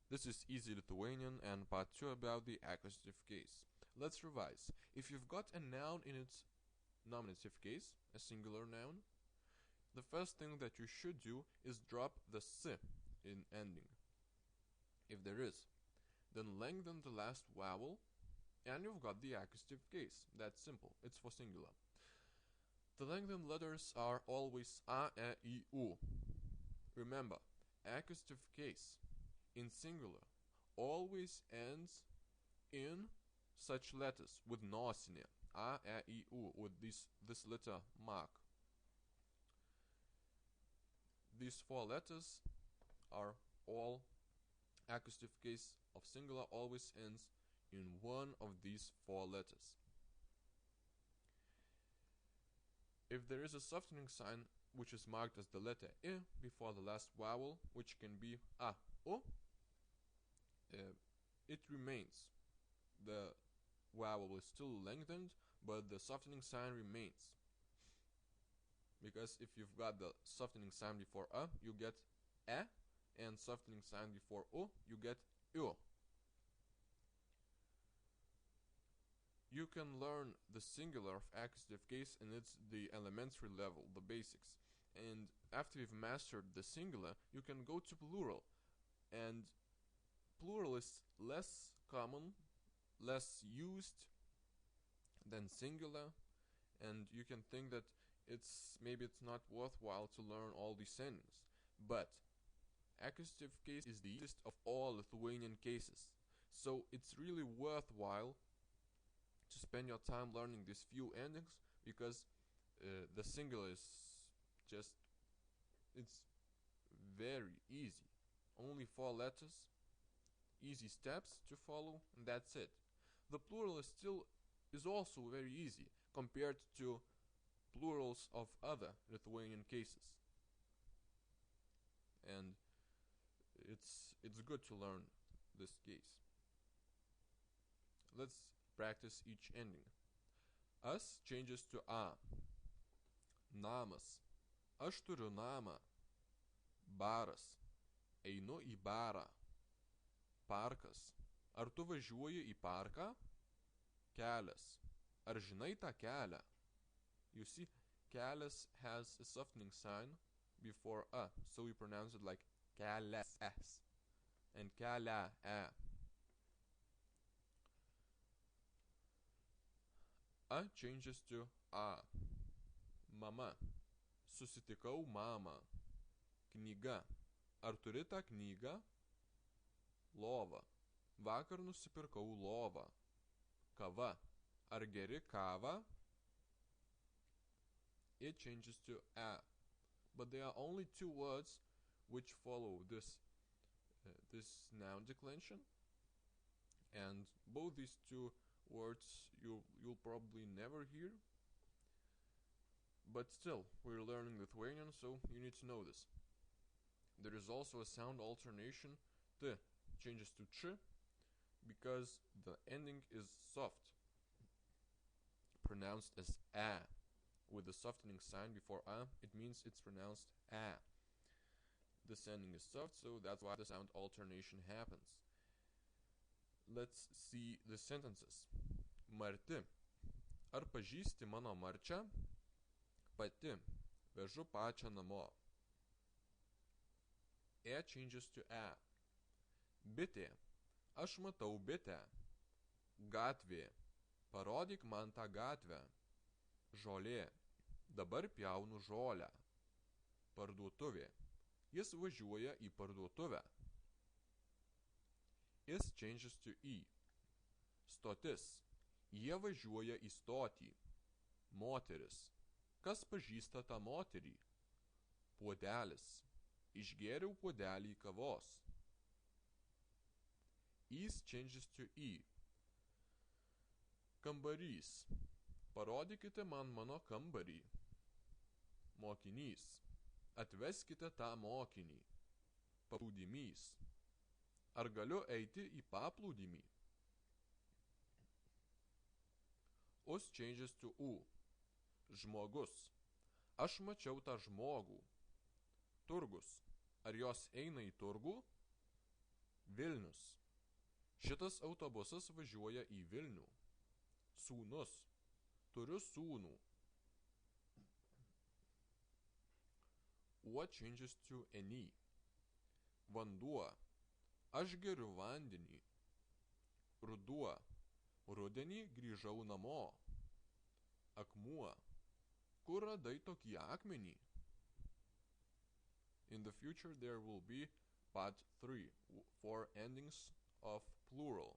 This is Easy Lithuanian and part 2 about the accusative case. Let's revise. If you've got a noun in its nominative case, a singular noun, the first thing that you should do is drop the s in ending. If there is, then lengthen the last vowel and you've got the accusative case. That's simple. It's for singular. The lengthened letters are always a, e, I, u. Remember, accusative case in singular always ends in such letters with nosinė, a, e, I, u, with this letter mark. These four letters are all accusative case of singular always ends in one of these four letters. If there is a softening sign which is marked as the letter I before the last vowel, which can be a, o, it remains. The vowel is still lengthened, but the softening sign remains. Because if you've got the softening sign before a, you get e, and softening sign before o, you get u. You can learn the singular of accusative case and it's the elementary level, the basics. And after you've mastered the singular, you can go to plural. And plural is less common, less used than singular, and you can think that maybe it's not worthwhile to learn all these endings. But accusative case is the easiest of all Lithuanian cases, so it's really worthwhile to spend your time learning these few endings, because the singular is it's very easy. Only 4 letters, easy steps to follow, and that's it. The plural is also very easy compared to plurals of other Lithuanian cases. And it's good to learn this case. Let's practice each ending. As changes to a. Namas. Aš turiu namą. Baras. Einu į barą. Parkas. Ar tu važiuoji į parką? Kelias. Ar žinai tą kelią? You see, kelias has a softening sign before a, so we pronounce it like kelias s and kelia e. A changes to a. Mama. Susitikau mamą. Knyga. Ar turi tą knygą? Lova. Vakar nusipirkau lovą. Kava. Ar geri kavą? It changes to a. But there are only 2 words which follow this noun declension, and both these 2 words you'll probably never hear. But still, we're learning Lithuanian, so you need to know this. There is also a sound alternation. T changes to ch because the ending is soft, pronounced as a. With the softening sign before a, it means it's pronounced a. This ending is soft, so that's why the sound alternation happens. Let's see the sentences. Marti. Ar pažįsti mano marčią? Pati. Vežu pačią namo. E changes to a. Bitė. Aš matau bitę. Gatvė. Parodyk man tą gatvę. Žolė. Dabar pjaunu žolę. Parduotuvė. Jis važiuoja į parduotuvę. Is changes to e. Stotis. Jie važiuoja į stotį. Moteris. Kas pažįsta tą moterį? Puodelis. Išgėriau puodelį kavos. Is changes to e. Kambarys. Parodykite man mano kambarį. Mokinys. Atveskite tą mokinį. Paplūdimys. Ar galiu eiti į paplūdimį? Us changes to u. Žmogus. Aš mačiau tą žmogų. Turgus. Ar jos eina į turgų? Vilnius. Šitas autobusas važiuoja į Vilnių. Sūnus. Turiu sūnų. O changes to any. Vanduo. Aš geriu vandenį. Ruduo. Rudenį grįžau namo. Akmuo. Kur radai tokį akmenį? In the future there will be part 3 for endings of plural.